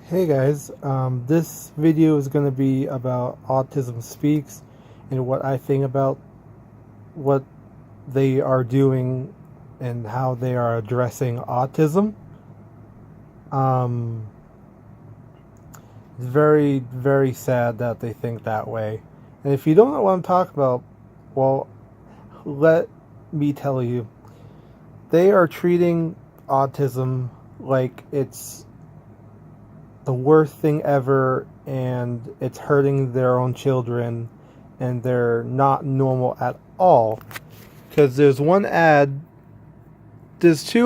Hey guys, this video is going to be about Autism Speaks and what I think about what they are doing and how they are addressing autism. Um, it's very, very sad that they think that way. And if you don't know what I'm talking about, well, let me tell you. They are treating autism like it's the worst thing ever and it's hurting their own children and they're not normal at all. Because there's two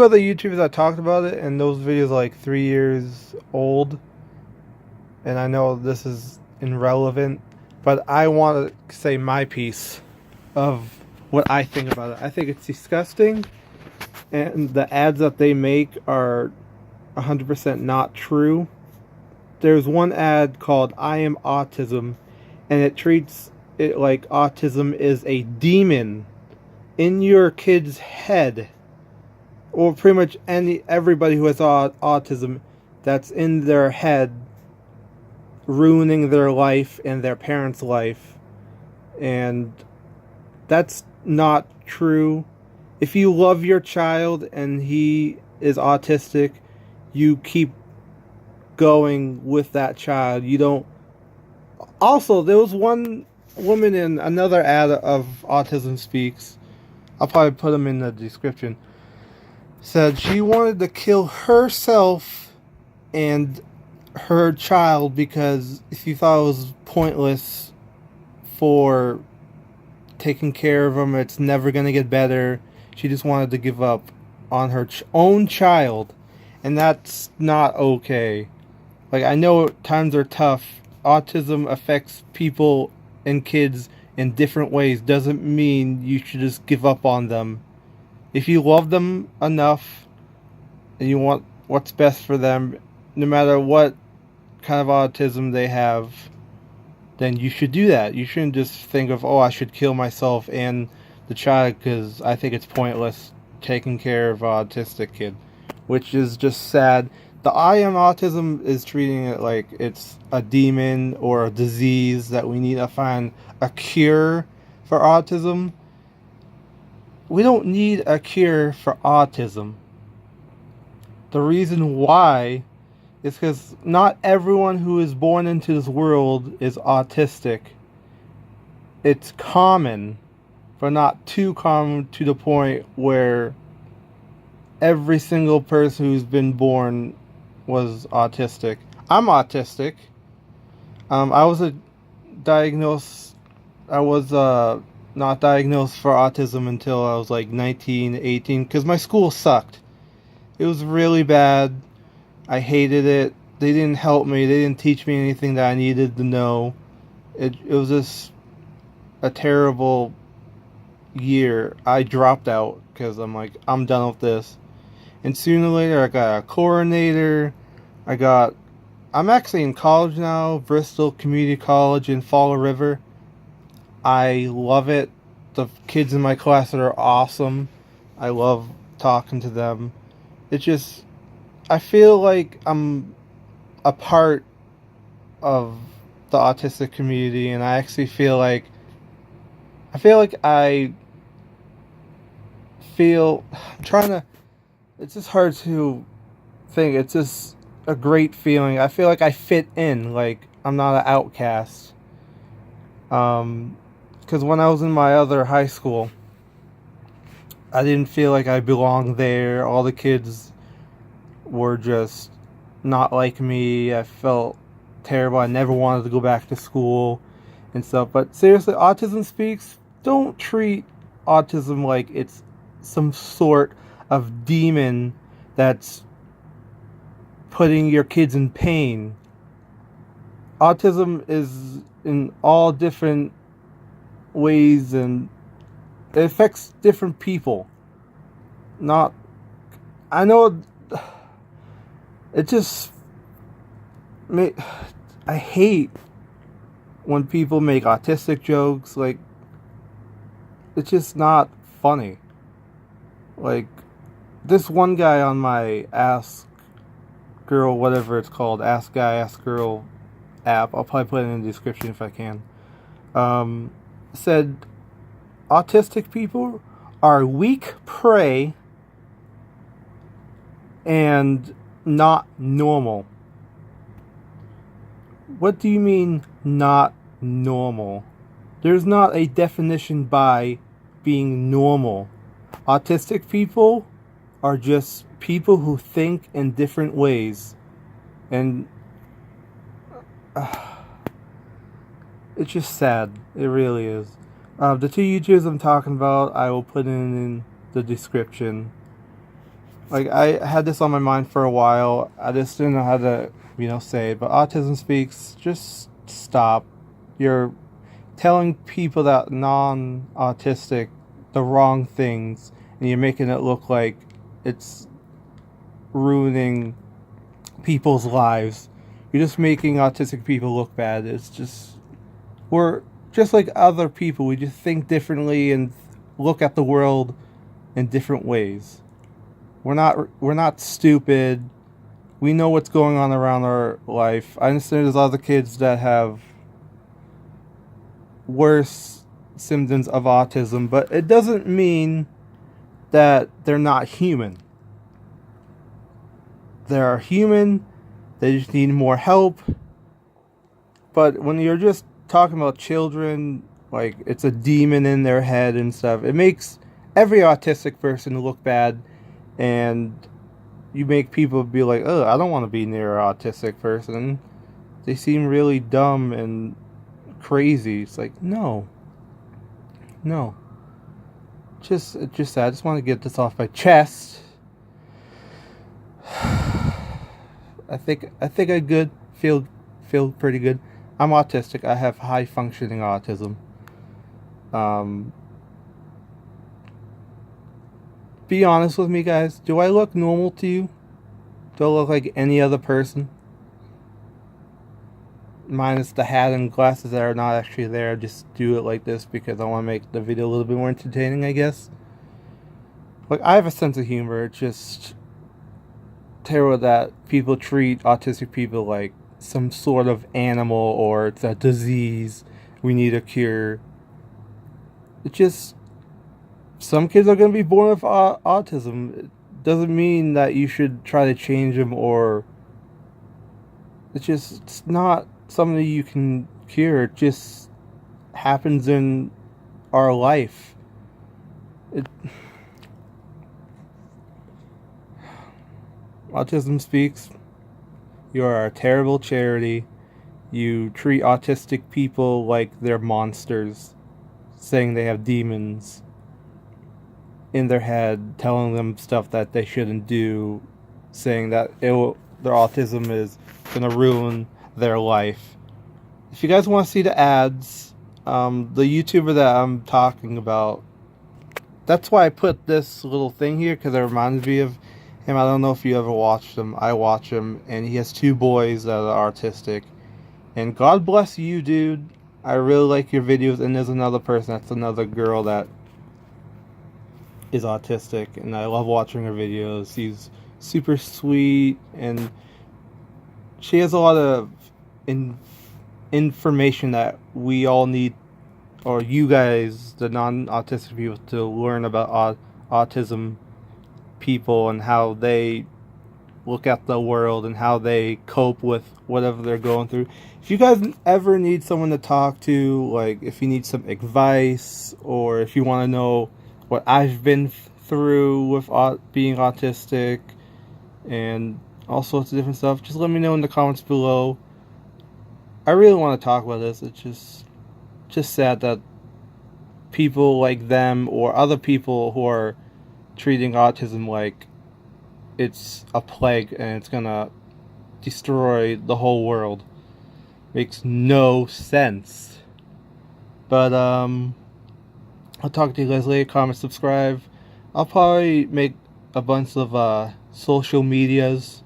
other YouTubers that talked about it, and those videos are like 3 years old. And I know this is irrelevant, but I want to say my piece of what I think about it. I think it's disgusting, and the ads that they make are 100% not true. There's one ad called I Am Autism, and it treats it like autism is a demon in your kid's head, or pretty much everybody who has autism, that's in their head, ruining their life and their parents' life. And that's not true. If you love your child and he is autistic, you keep going with that child. You don't. Also, there was one woman in another ad of Autism Speaks. I'll probably put them in the description. Said she wanted to kill herself and her child because she thought it was pointless for taking care of him. It's never going to get better. She just wanted to give up on her own child. And that's not okay. Like, I know times are tough. Autism affects people and kids in different ways. Doesn't mean you should just give up on them. If you love them enough and you want what's best for them, no matter what kind of autism they have, then you should do that. You shouldn't just think of, oh, I should kill myself and the child because I think it's pointless taking care of an autistic kid, which is just sad. The I Am Autism is treating it like it's a demon or a disease that we need to find a cure for autism. We don't need a cure for autism. The reason why is because not everyone who is born into this world is autistic. It's common, but not too common to the point where every single person who's been born was autistic. I'm autistic. I was diagnosed. I was not diagnosed for autism until I was like 19, 18, because my school sucked. It was really bad. I hated it. They didn't help me. They didn't teach me anything that I needed to know. It was just a terrible year. I dropped out because I'm like, I'm done with this. And sooner or later, I got a coordinator. I'm actually in college now, Bristol Community College in Fall River. I love it. The kids in my class are awesome. I love talking to them. It's just, I feel like I'm a part of the autistic community, and I actually I feel, I'm trying to, it's just hard to think. It's just a great feeling. I feel like I fit in, like I'm not an outcast. Because when I was in my other high school, I didn't feel like I belonged there. All the kids were just not like me. I felt terrible. I never wanted to go back to school and stuff. But seriously, Autism Speaks, don't treat autism like it's some sort of demon that's putting your kids in pain. Autism is in all different ways and it affects different people. Not, I know it just, I hate when people make autistic jokes. Like, it's just not funny. Like, this one guy on my Ask Girl, whatever it's called, Ask Guy, Ask Girl app. I'll probably put it in the description if I can. Said autistic people are weak prey and not normal. What do you mean, not normal? There's not a definition by being normal. Autistic people are just people who think in different ways. And it's just sad. It really is. The two YouTubers I'm talking about, I will put in the description. Like, I had this on my mind for a while. I just didn't know how to, say it. But Autism Speaks, just stop. You're telling people that non-autistic the wrong things, and you're making it look like it's ruining people's lives. You're just making autistic people look bad. It's just, we're just like other people. We just think differently and look at the world in different ways. We're not stupid. We know what's going on around our life. I understand there's other kids that have worse symptoms of autism, but it doesn't mean that they're not human. They're human. They just need more help. But when you're just talking about children, like it's a demon in their head and stuff, it makes every autistic person look bad, and you make people be like, oh, I don't want to be near an autistic person. They seem really dumb and crazy. It's like, no. Just sad. I just want to get this off my chest. I think I good. Feel pretty good. I'm autistic. I have high functioning autism. Be honest with me, guys. Do I look normal to you? Do I look like any other person? Minus the hat and glasses that are not actually there. Just do it like this because I want to make the video a little bit more entertaining, I guess. Like, I have a sense of humor. It's just terrible that people treat autistic people like some sort of animal, or it's a disease we need a cure. It just, some kids are going to be born with autism. It doesn't mean that you should try to change them, or it's not something you can cure. It just happens in our life. Autism Speaks. You are a terrible charity. You treat autistic people like they're monsters, saying they have demons in their head, telling them stuff that they shouldn't do, saying that their autism is going to ruin their life. If you guys want to see the ads, the YouTuber that I'm talking about, that's why I put this little thing here, because it reminds me of him. I don't know if you ever watched him. I watch him, and he has 2 boys that are autistic. And God bless you, dude. I really like your videos. And there's another person, that's another girl that is autistic, and I love watching her videos. She's super sweet, and she has a lot of information that we all need, or you guys, the non-autistic people, to learn about autism people and how they look at the world and how they cope with whatever they're going through. If you guys ever need someone to talk to, like if you need some advice, or if you want to know what I've been through with being autistic and all sorts of different stuff, just let me know in the comments below. I really want to talk about this. It's just sad that people like them, or other people who are treating autism like it's a plague and it's gonna destroy the whole world. Makes no sense. But I'll talk to you guys later. Comment, subscribe. I'll probably make a bunch of social medias.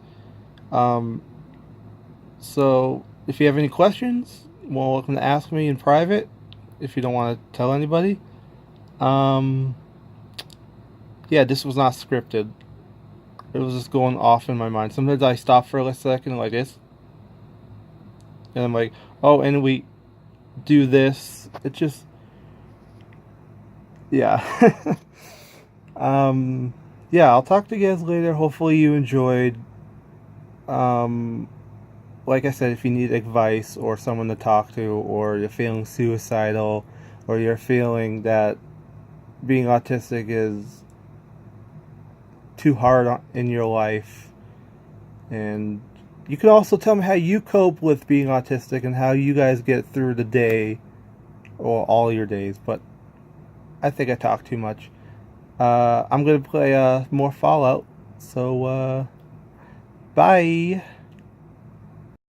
So if you have any questions, you're welcome to ask me in private if you don't want to tell anybody. Yeah, this was not scripted. It was just going off in my mind. Sometimes I stop for a second like this, and I'm like, oh, and we do this. It just, yeah. Yeah, I'll talk to you guys later. Hopefully you enjoyed. Like I said, if you need advice or someone to talk to, or you're feeling suicidal, or you're feeling that being autistic is too hard in your life, and you could also tell me how you cope with being autistic and how you guys get through the day or all your days. But I think I talked too much. I'm gonna play more Fallout. So bye.